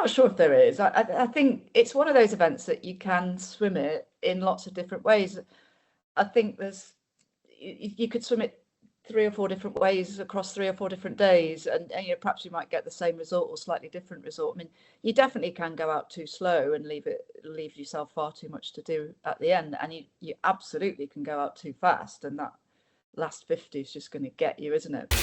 not sure if there is. I think it's one of those events that you can swim it in lots of different ways. I think you could swim it 3 or 4 different ways across 3 or 4 different days, and perhaps you might get the same result or slightly different result. I mean, you definitely can go out too slow and leave yourself far too much to do at the end, and you absolutely can go out too fast, and that last 50 is just going to get you, isn't it?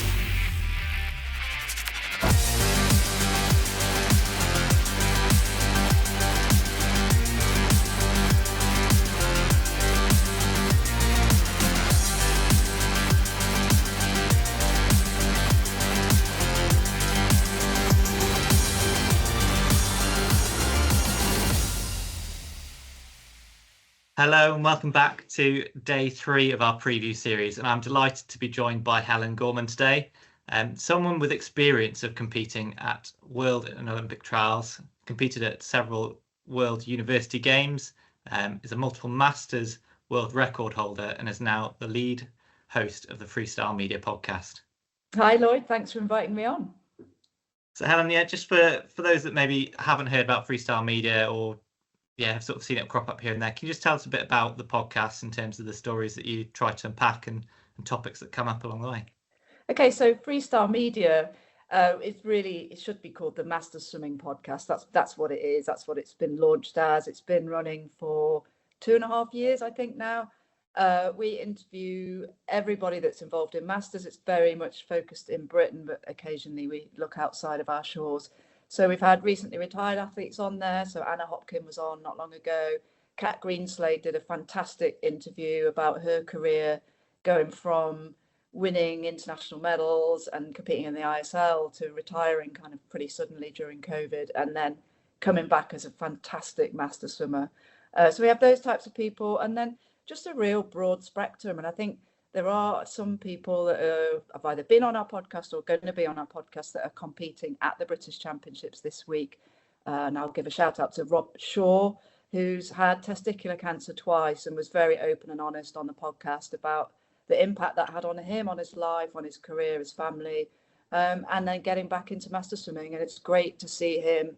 Hello and welcome back to day 3 of our preview series, and I'm delighted to be joined by Helen Gorman today, someone with experience of competing at World and Olympic trials, competed at several World University Games, is a multiple Masters world record holder, and is now the lead host of the Freestyle Media Podcast. Hi Lloyd, thanks for inviting me on. So Helen, just for those that maybe haven't heard about Freestyle Media or I've sort of seen it crop up here and there, can you just tell us a bit about the podcast in terms of the stories that you try to unpack and topics that come up along the way? Okay, so Freestyle Media, it should be called the Masters Swimming Podcast. That's what it is. That's what it's been launched as. It's been running for 2.5 years, I think now. We interview everybody that's involved in Masters. It's very much focused in Britain, but occasionally we look outside of our shores. So we've had recently retired athletes on there. So Anna Hopkin was on not long ago. Kat Greenslade did a fantastic interview about her career going from winning international medals and competing in the ISL to retiring kind of pretty suddenly during COVID, and then coming back as a fantastic master swimmer. So we have those types of people, and then just a real broad spectrum. And I think there are some people that have either been on our podcast or going to be on our podcast that are competing at the British Championships this week. And I'll give a shout out to Rob Shaw, who's had testicular cancer twice and was very open and honest on the podcast about the impact that had on him, on his life, on his career, his family, and then getting back into master swimming. And it's great to see him.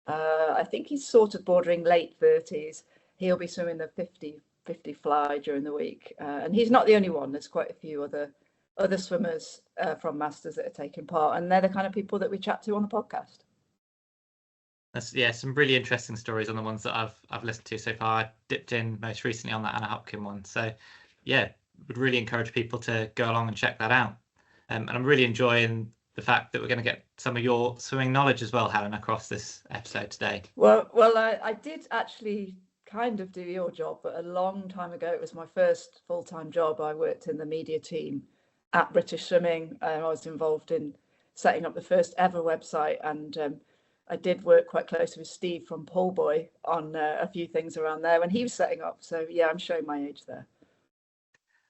I think he's sort of bordering late 30s. He'll be swimming the 50 fly during the week, and he's not the only one. There's quite a few other swimmers from Masters that are taking part, and they're the kind of people that we chat to on the podcast. That's some really interesting stories on the ones that I've listened to so far. I dipped in most recently on that Anna Hopkin one, so would really encourage people to go along and check that out. And I'm really enjoying the fact that we're going to get some of your swimming knowledge as well, Helen, across this episode today. Well, I did actually kind of do your job, but a long time ago. It was my first full-time job. I worked in the media team at British Swimming, and I was involved in setting up the first ever website, and I did work quite closely with Steve from Poolboy on a few things around there when he was setting up. So I'm showing my age there.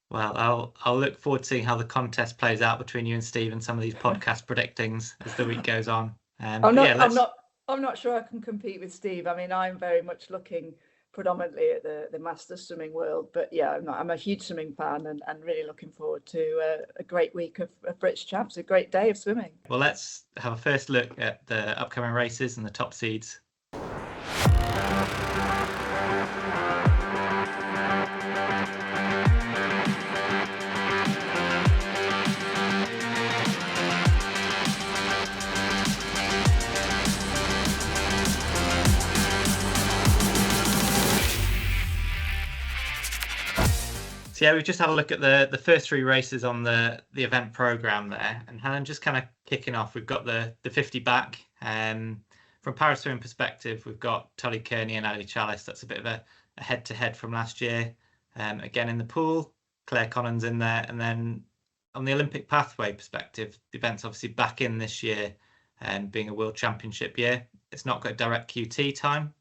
Well, I'll look forward to seeing how the contest plays out between you and Steve and some of these podcast predictings as the week goes on. I'm not sure I can compete with Steve. I mean, I'm very much looking predominantly at the master swimming world, but I'm a huge swimming fan and really looking forward to a great week of British Champs, a great day of swimming. Well, let's have a first look at the upcoming races and the top seeds. So we've just had a look at the first 3 races on the event program there, and Helen, just kind of kicking off, we've got the 50 back. From Paris swimming perspective, we've got Tully Kearney and Ali Chalice. That's a bit of a head-to-head from last year. Again in the pool, Claire Collins in there, and then on the Olympic pathway perspective, the event's obviously back in this year, and being a World Championship year, it's not got direct QT time.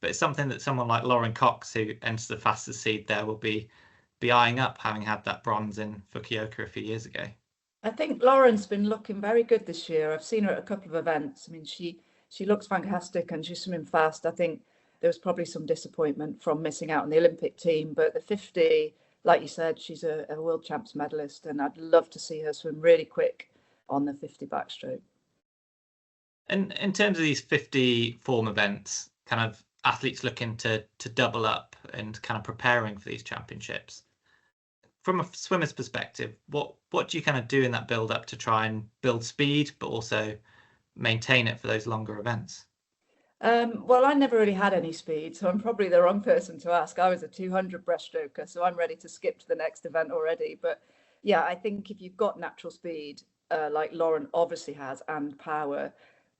But it's something that someone like Lauren Cox, who enters the fastest seed there, will be eyeing up, having had that bronze in Fukuoka a few years ago. I think Lauren's been looking very good this year. I've seen her at a couple of events. I mean, she looks fantastic and she's swimming fast. I think there was probably some disappointment from missing out on the Olympic team, but the 50, like you said, she's a World Champs medalist, and I'd love to see her swim really quick on the 50 backstroke. And in terms of these 50 form events, kind of athletes looking to double up and kind of preparing for these championships, from a swimmer's perspective, what do you kind of do in that build up to try and build speed, but also maintain it for those longer events? Well, I never really had any speed, so I'm probably the wrong person to ask. I was a 200 breaststroker, so I'm ready to skip to the next event already. But yeah, I think if you've got natural speed, like Lauren obviously has, and power,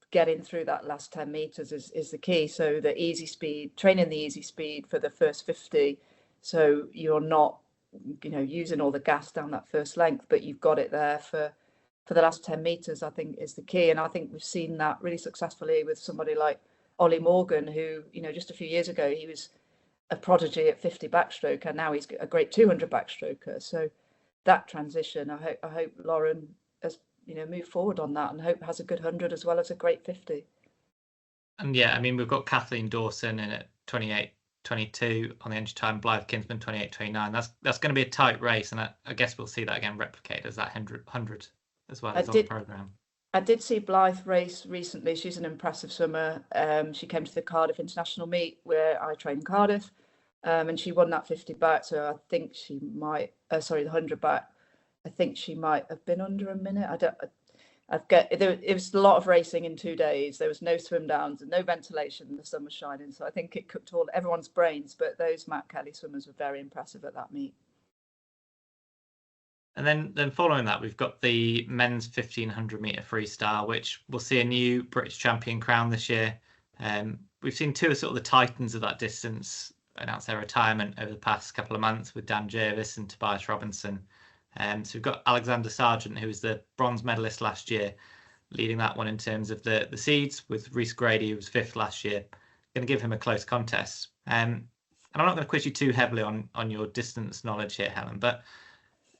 getting through that last 10 meters is the key. So the easy speed, training the easy speed for the first 50, so you're not, using all the gas down that first length, but you've got it there for the last 10 meters, I think is the key. And I think we've seen that really successfully with somebody like Ollie Morgan, who, just a few years ago, he was a prodigy at 50 backstroke, and now he's a great 200 backstroker. So that transition, I hope Lauren has, moved forward on that, and hope has a good 100 as well as a great 50. And yeah, I mean, we've got Kathleen Dawson in at 28:22 on the entry time, Blythe Kinsman 28:29. That's going to be a tight race, and I guess we'll see that again replicated as that 100 as well as on the programme. I did see Blythe race recently. She's an impressive swimmer. She came to the Cardiff International Meet where I train in Cardiff, and she won that 50 back. So I think she might, the 100 back, I think she might have been under a minute. It was a lot of racing in 2 days. There was no swim downs and no ventilation. The sun was shining. So I think it cooked everyone's brains, but those Matt Kelly swimmers were very impressive at that meet. And then following that, we've got the men's 1500 meter freestyle, which will see a new British champion crown this year. We've seen two of sort of the titans of that distance announce their retirement over the past couple of months with Dan Jervis and Tobias Robinson. So we've got Alexander Sargent, who was the bronze medalist last year, leading that one in terms of the seeds, with Rhys Grady, who was fifth last year. Going to give him a close contest. And I'm not going to quiz you too heavily on your distance knowledge here, Helen, but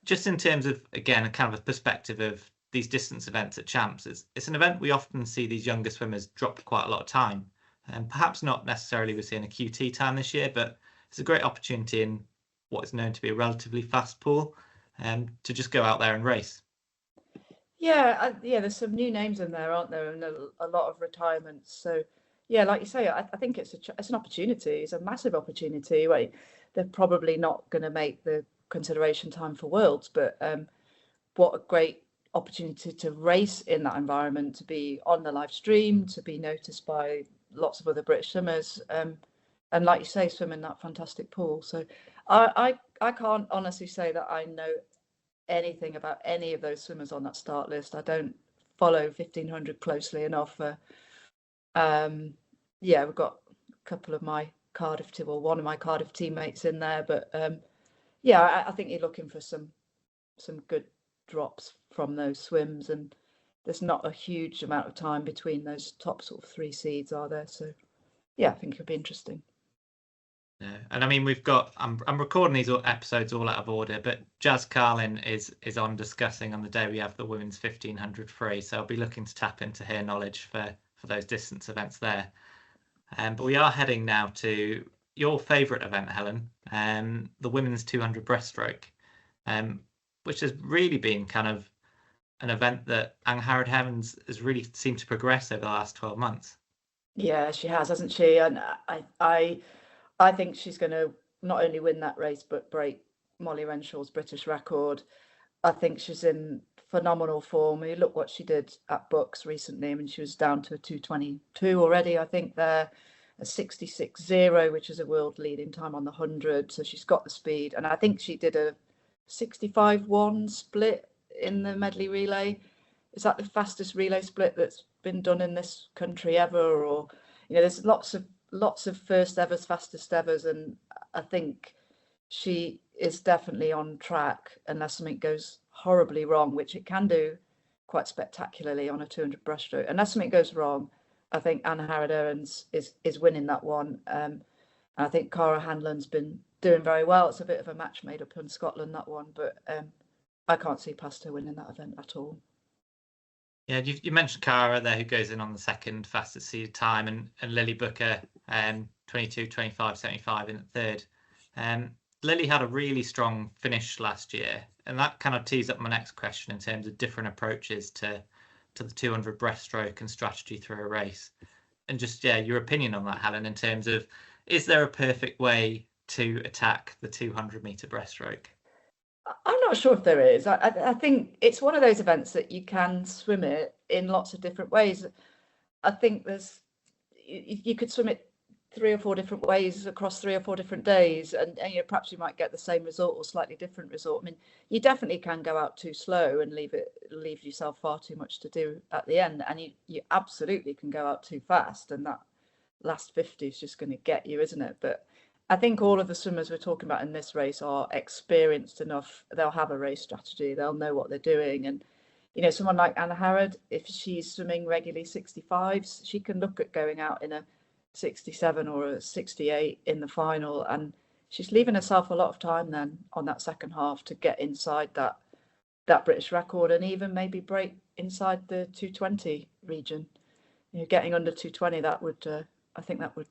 just in terms of, again, a kind of a perspective of these distance events at Champs, it's an event we often see these younger swimmers drop quite a lot of time. And perhaps not necessarily we're seeing a QT time this year, but it's a great opportunity in what is known to be a relatively fast pool to just go out there and race. Yeah, there's some new names in there, aren't there? And a lot of retirements. So, yeah, like you say, I think it's an opportunity. It's a massive opportunity. Right? They're probably not going to make the consideration time for Worlds, but what a great opportunity to race in that environment, to be on the live stream, to be noticed by lots of other British swimmers, and like you say, swim in that fantastic pool. So I can't honestly say that I know anything about any of those swimmers on that start list. I don't follow 1500 closely enough. We've got a couple of my one of my Cardiff teammates in there, but I think you're looking for some good drops from those swims, and there's not a huge amount of time between those top sort of 3 seeds, are there? So yeah, I think it'll be interesting. Yeah, and I mean, I'm recording these episodes all out of order, but Jazz Carlin is on discussing on the day we have the women's 1500 free, so I'll be looking to tap into her knowledge for those distance events there. But we are heading now to your favourite event, Helen, the women's 200 breaststroke, which has really been kind of an event that Angharad Heavens has really seemed to progress over the last 12 months. Yeah, she has, hasn't she? And I think she's going to not only win that race, but break Molly Renshaw's British record. I think she's in phenomenal form. You look what she did at Bucks recently. I mean, she was down to a 2:22 already, I think, there. A 66.0, which is a world leading time on the 100. So she's got the speed. And I think she did a 65.1 split in the medley relay. Is that the fastest relay split that's been done in this country ever? Or, there's lots of first evers, fastest evers. And I think she is definitely on track unless something goes horribly wrong, which it can do quite spectacularly on a 200 breaststroke. Unless something goes wrong, I think Angharad Heavens is winning that one. I think Cara Hanlon's been doing very well. It's a bit of a match made up in Scotland, that one, but I can't see past her winning that event at all. Yeah, you mentioned Cara there, who goes in on the second fastest seeded time, and Lily Booker, 22:25.75 in the third. Lily had a really strong finish last year, and that kind of tees up my next question in terms of different approaches to to the 200 breaststroke and strategy through a race. And just, your opinion on that, Helen, in terms of, is there a perfect way to attack the 200-meter breaststroke? I'm not sure if there is. I think it's one of those events that you can swim it in lots of different ways. I think you could swim it 3 or 4 different ways across 3 or 4 different days, and perhaps you might get the same result or slightly different result. I mean, you definitely can go out too slow and leave yourself far too much to do at the end, and you absolutely can go out too fast, and that last 50 is just going to get you, isn't it? But I think all of the swimmers we're talking about in this race are experienced enough. They'll have a race strategy. They'll know what they're doing. And, someone like Anna Harrod, if she's swimming regularly 65s, she can look at going out in a 67 or a 68 in the final. And she's leaving herself a lot of time then on that second half to get inside that British record and even maybe break inside the 220 region. Getting under 220, that would, I think that would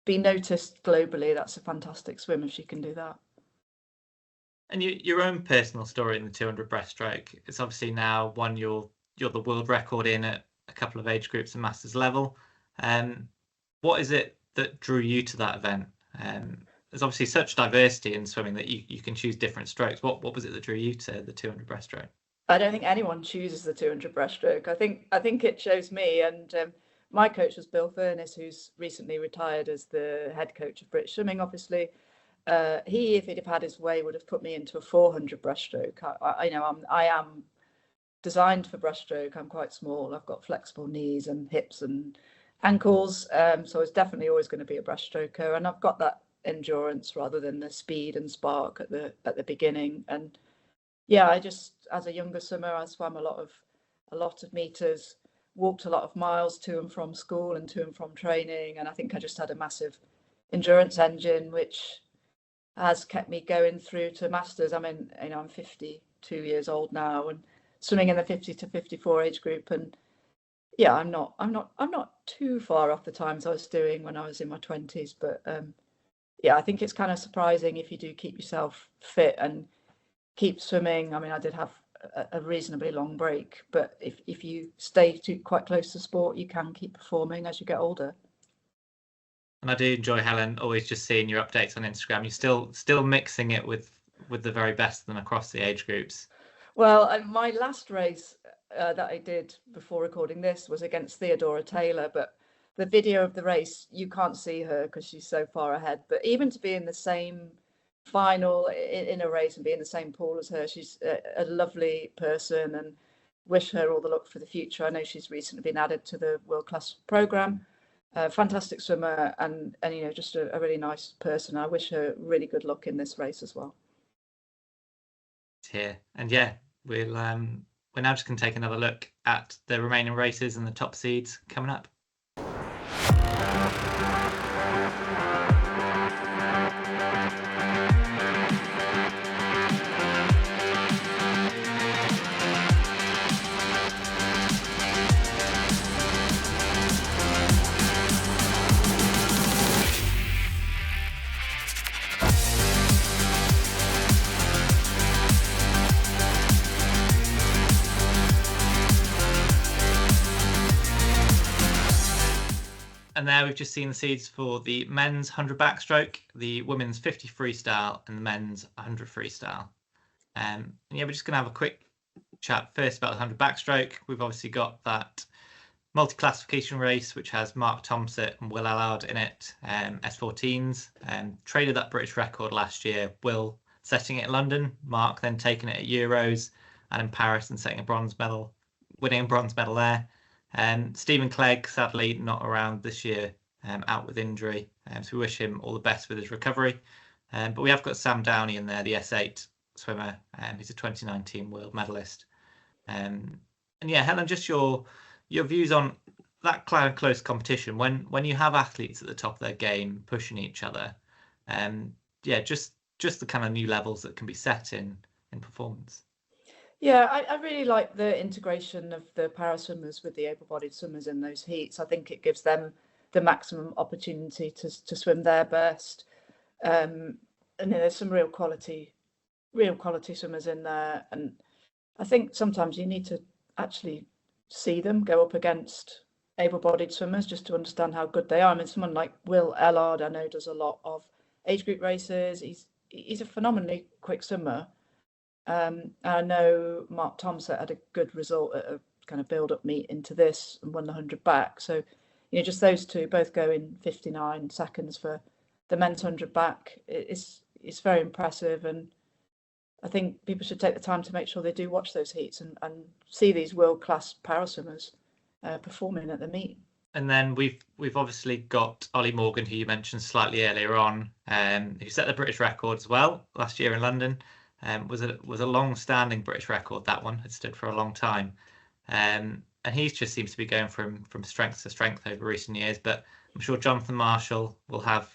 be noticed globally. That's a fantastic swim if she can do that. And your own personal story in the 200 breaststroke, it's obviously now one you're the world record in at a couple of age groups and masters level. What is it that drew you to that event? There's obviously such diversity in swimming that you can choose different strokes. What was it that drew you to the 200 breaststroke? I don't think anyone chooses the 200 breaststroke. I think it shows me, and my coach was Bill Furness, who's recently retired as the head coach of British Swimming, obviously. He, if he'd have had his way, would have put me into a 400 breaststroke. I am designed for breaststroke. I'm quite small. I've got flexible knees and hips and ankles. So it's definitely always going to be a breaststroker. And I've got that endurance rather than the speed and spark at the beginning. And yeah, I just, as a younger swimmer, I swam a lot of meters, walked a lot of miles to and from school and to and from training. And I think I just had a massive endurance engine, which has kept me going through to masters. I'm 52 years old now and swimming in the 50 to 54 age group. And yeah, I'm not too far off the times I was doing when I was in my 20s. But yeah, I think it's kind of surprising if you do keep yourself fit and keep swimming. I did have a reasonably long break, but if you stay quite close to sport, you can keep performing as you get older. And I do enjoy, Helen, always just seeing your updates on Instagram. You're still mixing it with the very best of them across the age groups. Well, my last race that I did before recording this was against Theodora Taylor, but the video of the race, you can't see her because she's so far ahead. But even to be in the same final in a race and be in the same pool as her, she's a lovely person, and wish her all the luck for the future. I know she's recently been added to the world class program. Fantastic swimmer and just a really nice person. I wish her really good luck in this race as well. Here and yeah, we're now just going to take another look at the remaining races and the top seeds coming up. And there we've just seen the seeds for the men's 100 backstroke, the women's 50 freestyle, and the men's 100 freestyle. And yeah, we're just going to have a quick chat first about the 100 backstroke. We've obviously got that multi-classification race, which has Mark Thompson and Will Allard in it, S14s, traded that British record last year. Will setting it in London, Mark then taking it at Euros and in Paris and setting a bronze medal, winning a bronze medal there. Stephen Clegg, sadly, not around this year, out with injury. So we wish him all the best with his recovery. But we have got Sam Downey in there, the S8 swimmer. He's a 2019 world medalist. And yeah, Helen, just your views on that close competition when you have athletes at the top of their game pushing each other. Yeah, just the kind of new levels that can be set in performance. Yeah, I really like the integration of the para swimmers with the able-bodied swimmers in those heats. I think it gives them the maximum opportunity to swim their best. And there's some real quality swimmers in there. And I think sometimes you need to actually see them go up against able-bodied swimmers just to understand how good they are. I mean, someone like Will Ellard, I know, does a lot of age group races. He's a phenomenally quick swimmer. I know Mark Thompson had a good result at a kind of build-up meet into this and won the 100 back. So, just those two both go in 59 seconds for the men's 100 back. It's very impressive, and I think people should take the time to make sure they do watch those heats and see these world-class para swimmers performing at the meet. And then we've obviously got Ollie Morgan, who you mentioned slightly earlier on, who set the British record as well last year in London. Was a long-standing British record. That one had stood for a long time, and he just seems to be going from strength to strength over recent years. But I'm sure Jonathan Marshall will have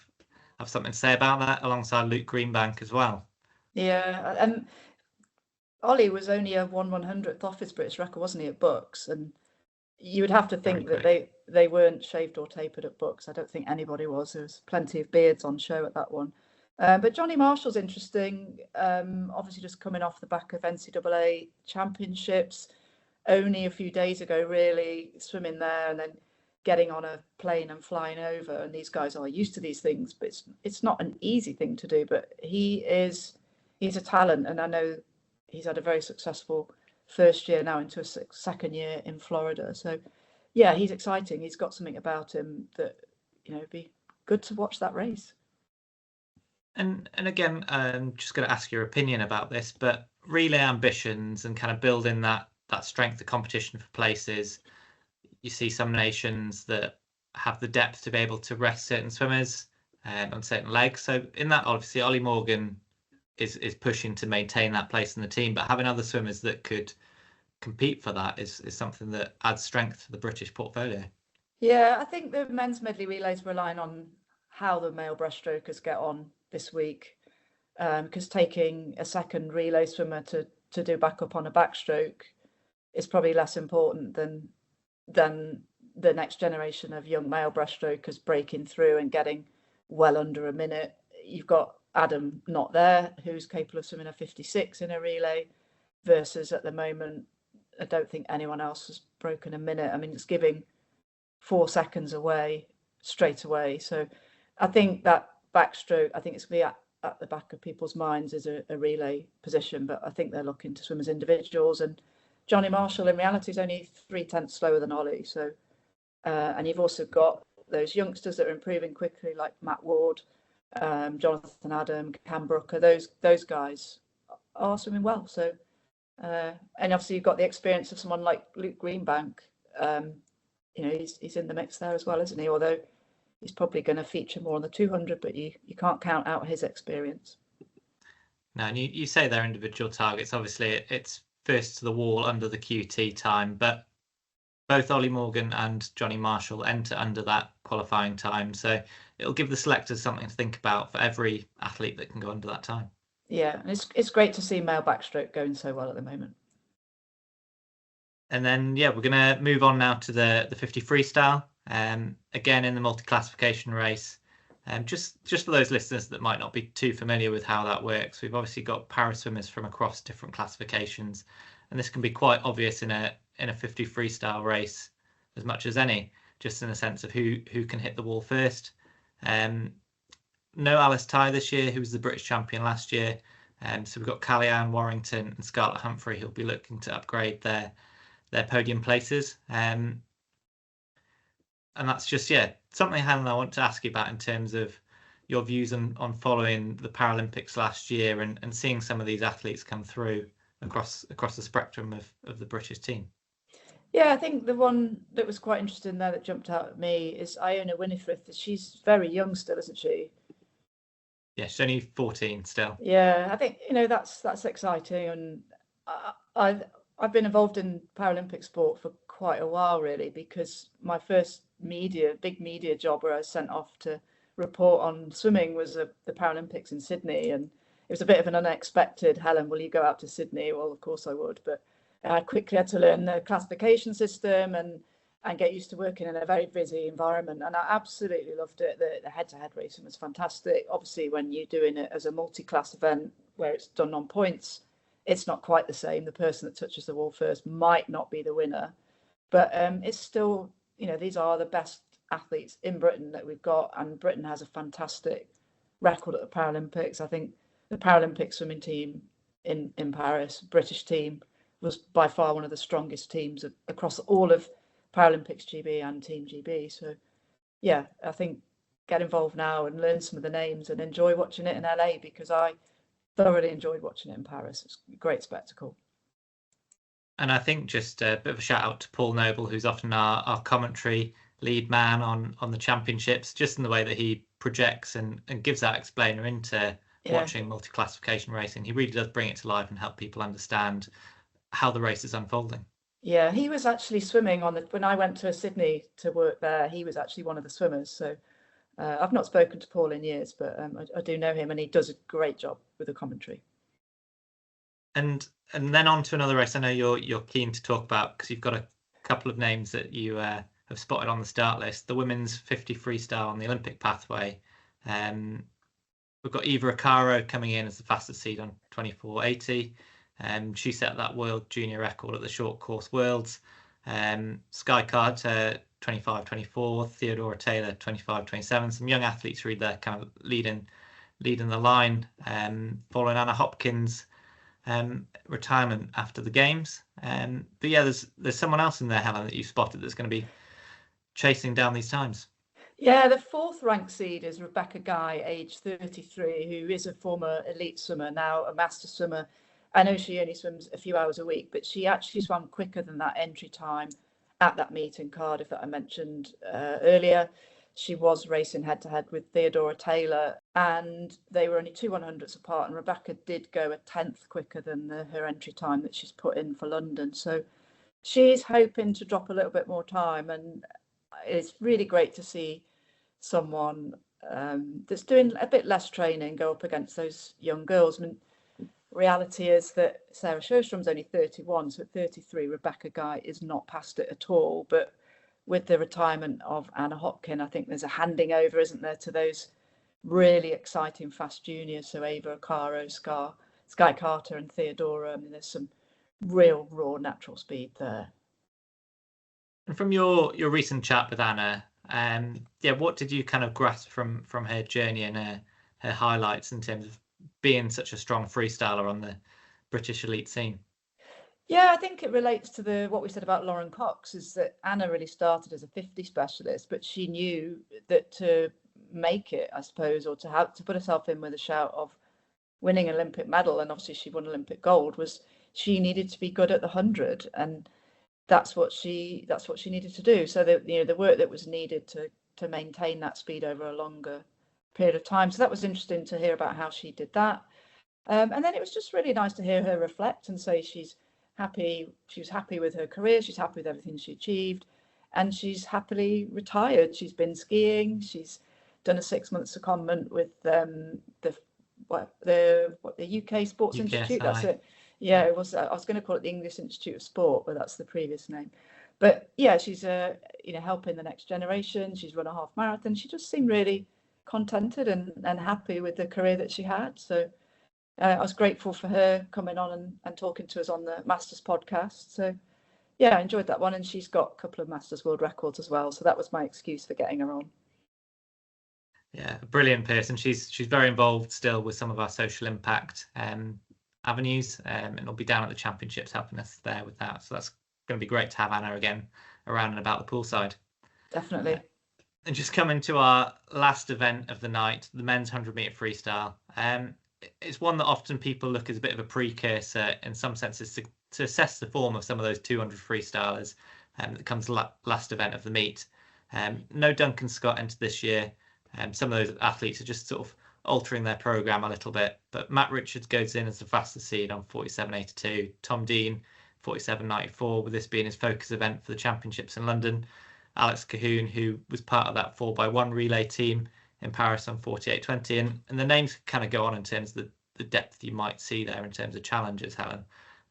something to say about that, alongside Luke Greenbank as well. Yeah, and Ollie was only a 1/100th off his British record, wasn't he, at Bucks? And you would have to think that they weren't shaved or tapered at Bucks. I don't think anybody was. There was plenty of beards on show at that one. But Johnny Marshall's interesting. Obviously, just coming off the back of NCAA championships, only a few days ago, really swimming there, and then getting on a plane and flying over. And these guys are used to these things, but it's not an easy thing to do. But he's a talent, and I know he's had a very successful first year now into a second year in Florida. So yeah, he's exciting. He's got something about him that, it'd be good to watch that race. And again, I'm just going to ask your opinion about this, but relay ambitions and kind of building that strength of competition for places. You see some nations that have the depth to be able to rest certain swimmers on certain legs. So in that, obviously, Ollie Morgan is pushing to maintain that place in the team, but having other swimmers that could compete for that is something that adds strength to the British portfolio. Yeah, I think the men's medley relays relying on how the male breaststrokers get on this week, because taking a second relay swimmer to do backup on a backstroke is probably less important than the next generation of young male breaststrokers breaking through and getting well under a minute. You've got Adam not there, who's capable of swimming a 56 in a relay, versus at the moment, I don't think anyone else has broken a minute. I mean, it's giving 4 seconds away straight away. So I think that backstroke, I think it's going to be at the back of people's minds as a relay position, but I think they're looking to swim as individuals. And Johnny Marshall in reality is only 0.3 slower than Ollie. So, and you've also got those youngsters that are improving quickly, like Matt Ward, Jonathan Adam, Cam Brooker. Those guys are swimming well. So, and obviously you've got the experience of someone like Luke Greenbank. He's in the mix there as well, isn't he? Although he's probably going to feature more on the 200, but you can't count out his experience. No, and you say they're individual targets. Obviously, it's first to the wall under the QT time, but both Ollie Morgan and Johnny Marshall enter under that qualifying time. So it'll give the selectors something to think about for every athlete that can go under that time. Yeah, and it's great to see male backstroke going so well at the moment. And then, we're going to move on now to the 50 freestyle. Again, in the multi-classification race. Just for those listeners that might not be too familiar with how that works, we've obviously got para swimmers from across different classifications, and this can be quite obvious in a 50 freestyle race as much as any, just in the sense of who can hit the wall first. No Alice Ty this year, who was the British champion last year. So we've got Callie-Anne Warrington and Scarlett Humphrey, who'll be looking to upgrade their podium places. And that's just, something, Helen, I want to ask you about in terms of your views on following the Paralympics last year and seeing some of these athletes come through across the spectrum of the British team. Yeah, I think the one that was quite interesting there that jumped out at me is Iona Winifred. She's very young still, isn't she? Yeah, she's only 14 still. Yeah, I think that's exciting, and I've been involved in Paralympic sport for quite a while, really, because my first big media job where I was sent off to report on swimming was the Paralympics in Sydney, and it was a bit of an unexpected, Helen, will you go out to Sydney? Well, of course I would, but I quickly had to learn the classification system and get used to working in a very busy environment, and I absolutely loved it. The head-to-head racing was fantastic. Obviously, when you're doing it as a multi-class event where it's done on points, it's not quite the same. The person that touches the wall first might not be the winner. But it's still, these are the best athletes in Britain that we've got, and Britain has a fantastic record at the Paralympics. I think the Paralympic swimming team in Paris, British team, was by far one of the strongest teams across all of Paralympics GB and Team GB. So yeah, I think get involved now and learn some of the names and enjoy watching it in LA, because I thoroughly enjoyed watching it in Paris. It's a great spectacle. And I think just a bit of a shout out to Paul Noble, who's often our commentary lead man on the championships, just in the way that he projects and gives that explainer into watching multi-classification racing. He really does bring it to life and help people understand how the race is unfolding. Yeah, he was actually swimming when I went to Sydney to work there, he was actually one of the swimmers. So I've not spoken to Paul in years, but I do know him, and he does a great job with the commentary. And then on to another race I know you're keen to talk about, because you've got a couple of names that you have spotted on the start list. The women's 50 freestyle on the Olympic pathway. We've got Eva Acaro coming in as the fastest seed on 24.80. She set that world junior record at the short course worlds. Sky Carter 25.24, Theodora Taylor 25.27. Some young athletes really there, kind of leading the line, following Anna Hopkins' retirement after the games. But yeah, there's someone else in there, Helen, that you spotted that's going to be chasing down these times. Yeah, the fourth ranked seed is Rebecca Guy, age 33, who is a former elite swimmer, now a master swimmer. I know she only swims a few hours a week, but she actually swam quicker than that entry time at that meet in Cardiff that I mentioned earlier. She was racing head to head with Theodora Taylor, and they were only 2 100ths apart. And Rebecca did go a 10th quicker than her entry time that she's put in for London. So she's hoping to drop a little bit more time. And it's really great to see someone that's doing a bit less training go up against those young girls. I mean, reality is that Sarah Sjöström's only 31, so at 33, Rebecca Guy is not past it at all. But with the retirement of Anna Hopkins, I think there's a handing over, isn't there, to those really exciting fast juniors. So Eva Acaro, Sky Carter and Theodora. I mean, there's some real raw natural speed there. And from your recent chat with Anna, what did you kind of grasp from her journey and her highlights in terms of being such a strong freestyler on the British elite scene? Yeah, I think it relates to what we said about Lauren Cox, is that Anna really started as a 50 specialist, but she knew that to make it, I suppose, or to put herself in with a shout of winning an Olympic medal, and obviously she won Olympic gold, was she needed to be good at the 100, and that's what she needed to do. So the work that was needed to maintain that speed over a longer period of time. So that was interesting to hear about how she did that. And then it was just really nice to hear her reflect and say she's happy. She was happy with her career. She's happy with everything she achieved, and she's happily retired. She's been skiing. She's done a 6-month secondment with the UK Sports Institute. That's it. Yeah, it was. I was going to call it the English Institute of Sport, but that's the previous name. But yeah, she's helping the next generation. She's run a half marathon. She just seemed really contented and happy with the career that she had. So I was grateful for her coming on and talking to us on the Masters podcast. So yeah, I enjoyed that one. And she's got a couple of Masters world records as well. So that was my excuse for getting her on. Yeah, a brilliant person. She's very involved still with some of our social impact avenues, and it'll be down at the championships helping us there with that. So that's going to be great to have Anna again around and about the poolside. Definitely. And just coming to our last event of the night, the men's 100-meter freestyle. It's one that often people look as a bit of a precursor in some senses to assess the form of some of those 200 freestylers that comes last event of the meet. No Duncan Scott entered this year. Some of those athletes are just sort of altering their program a little bit, but Matt Richards goes in as the fastest seed on 47.82. Tom Dean 47.94, with this being his focus event for the championships in London. Alex Cahoon, who was part of that 4x1 relay team in Paris on 48.20, and the names kind of go on in terms of the depth you might see there in terms of challenges, Helen.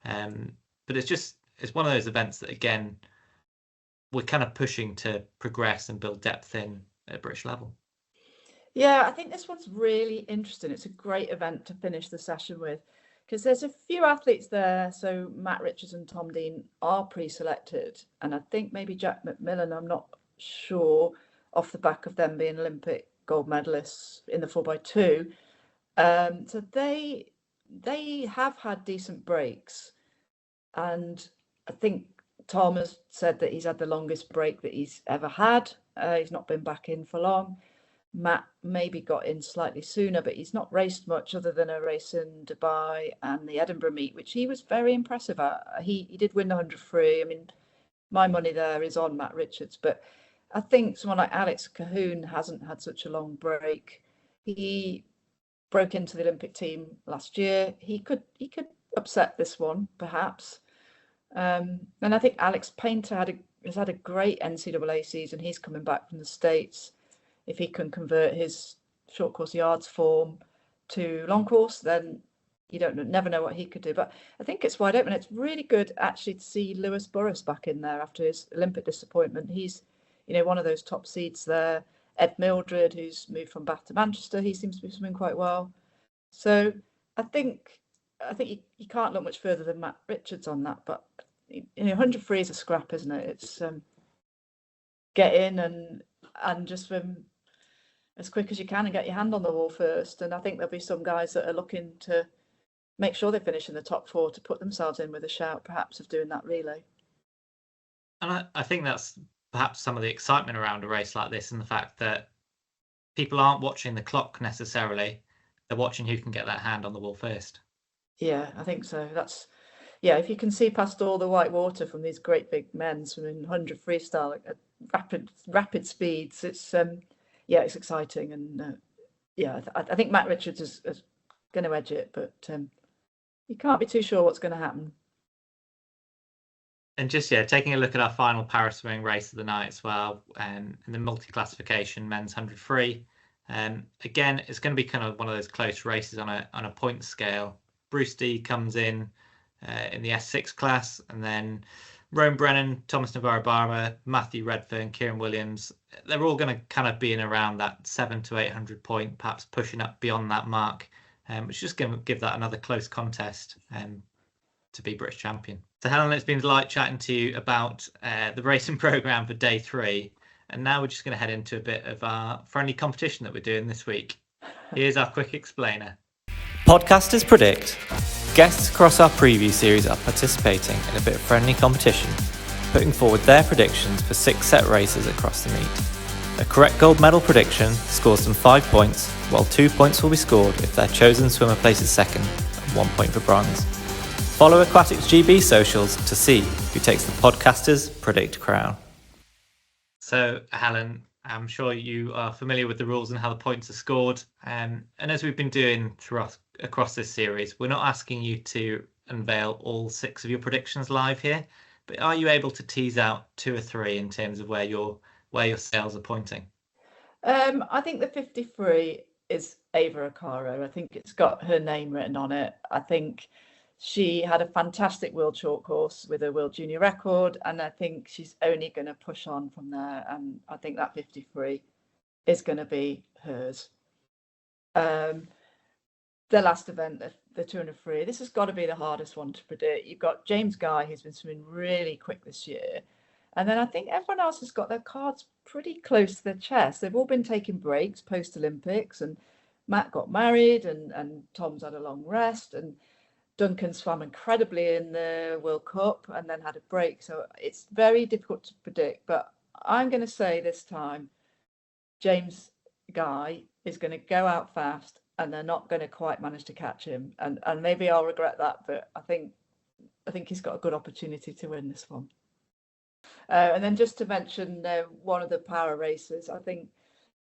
But it's one of those events that, again, we're kind of pushing to progress and build depth in at British level. Yeah, I think this one's really interesting. It's a great event to finish the session with. because there's a few athletes there. So Matt Richards and Tom Dean are pre-selected, and I think maybe Jack McMillan, I'm not sure, off the back of them being Olympic gold medalists in the 4x2. So they have had decent breaks, and I think Tom has said that he's had the longest break that he's ever had. He's not been back in for long. Matt maybe got in slightly sooner, but he's not raced much other than a race in Dubai and the Edinburgh meet, which he was very impressive at. He did win the 100 free. I mean, my money there is on Matt Richards, but I think someone like Alex Cahoon hasn't had such a long break. He broke into the Olympic team last year. He could upset this one, perhaps. And I think Alex Painter has had a great NCAA season. He's coming back from the States. If he can convert his short course yards form to long course, then you never know what he could do. But I think it's wide open. It's really good actually to see Lewis Burris back in there after his Olympic disappointment. He's, one of those top seeds there. Ed Mildred, who's moved from Bath to Manchester, he seems to be swimming quite well. So I think you can't look much further than Matt Richards on that. But 100 free is a scrap, isn't it? It's get in and just swim as quick as you can and get your hand on the wall first. And I think there'll be some guys that are looking to make sure they finish in the top 4 to put themselves in with a shout, perhaps, of doing that relay. And I think that's perhaps some of the excitement around a race like this, and the fact that people aren't watching the clock necessarily. They're watching who can get that hand on the wall first. Yeah, I think so. If you can see past all the white water from these great big men swimming 100 freestyle at rapid speeds, it's it's exciting. And I think Matt Richards is going to edge it, but you can't be too sure what's going to happen. And just taking a look at our final para swimming race of the night as well, in the multi-classification men's 100 free. Again, it's going to be kind of one of those close races on a point scale. Bruce D comes in the S6 class, and then Rome Brennan, Thomas Navarro-Barma, Matthew Redfern, Kieran Williams, they're all going to kind of be in around that 700 to 800 point, perhaps pushing up beyond that mark, which is just going to give that another close contest to be British champion. So Helen, it's been a delight chatting to you about the racing programme for day 3. And now we're just going to head into a bit of our friendly competition that we're doing this week. Here's our quick explainer. Podcasters predict. Guests across our preview series are participating in a bit of friendly competition, putting forward their predictions for 6 set races across the meet. A correct gold medal prediction scores them 5 points, while 2 points will be scored if their chosen swimmer places second, and 1 point for bronze. Follow Aquatics GB socials to see who takes the Podcasters Predict crown. So, Helen, I'm sure you are familiar with the rules and how the points are scored. And as we've been doing across this series, we're not asking you to unveil all 6 of your predictions live here, but are you able to tease out 2 or 3 in terms of where your sails are pointing? I think the 53 is Ava Acaro. I think it's got her name written on it. I think she had a fantastic world short course with a world junior record, and I think she's only going to push on from there. And I think that 53 is going to be hers. The last event, the 200 free, this has got to be the hardest one to predict. You've got James Guy, who's been swimming really quick this year. And then I think everyone else has got their cards pretty close to their chest. They've all been taking breaks post-Olympics, and Matt got married, and Tom's had a long rest, and Duncan swam incredibly in the World Cup and then had a break. So it's very difficult to predict. But I'm going to say this time, James Guy is going to go out fast and they're not going to quite manage to catch him. And maybe I'll regret that, but I think he's got a good opportunity to win this one. And then just to mention one of the power races, I think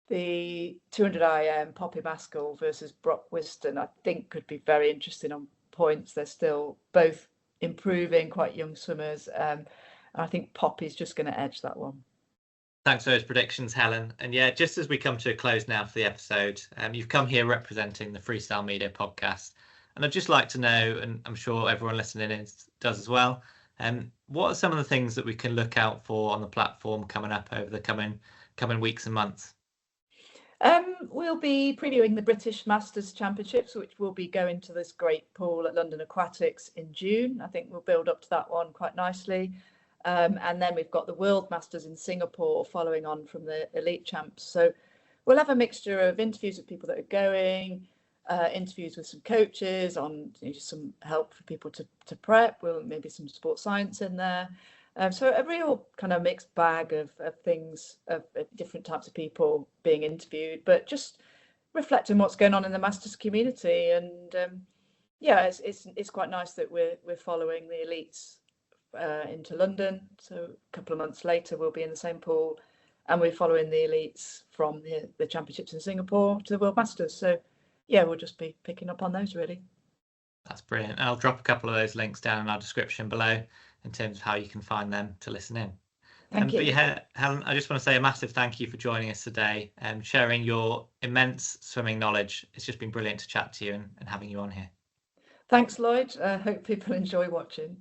the 200 IM, Poppy Maskell versus Brock Whiston, I think could be very interesting on points. They're still both improving, quite young swimmers. And I think Poppy's just going to edge that one. Thanks for those predictions, Helen. And just as we come to a close now for the episode, you've come here representing the Freestyle Media Podcast. And I'd just like to know, and I'm sure everyone listening in does as well, what are some of the things that we can look out for on the platform coming up over the coming weeks and months? We'll be previewing the British Masters Championships, which will be going to this great pool at London Aquatics in June. I think we'll build up to that one quite nicely. And then we've got the World Masters in Singapore following on from the Elite Champs. So we'll have a mixture of interviews with people that are going, interviews with some coaches on just some help for people to prep. We'll maybe some sports science in there. So a real kind of mixed bag of things, of different types of people being interviewed, but just reflecting what's going on in the Masters community. And it's quite nice that we're following the elites into London. So a couple of months later, we'll be in the same pool, and we're following the elites from the championships in Singapore to the World Masters. So yeah, we'll just be picking up on those really. That's brilliant. I'll drop a couple of those links down in our description below in terms of how you can find them to listen in. Thank you. But yeah, Helen, I just want to say a massive thank you for joining us today and sharing your immense swimming knowledge. It's just been brilliant to chat to you and having you on here. Thanks, Lloyd. I hope people enjoy watching.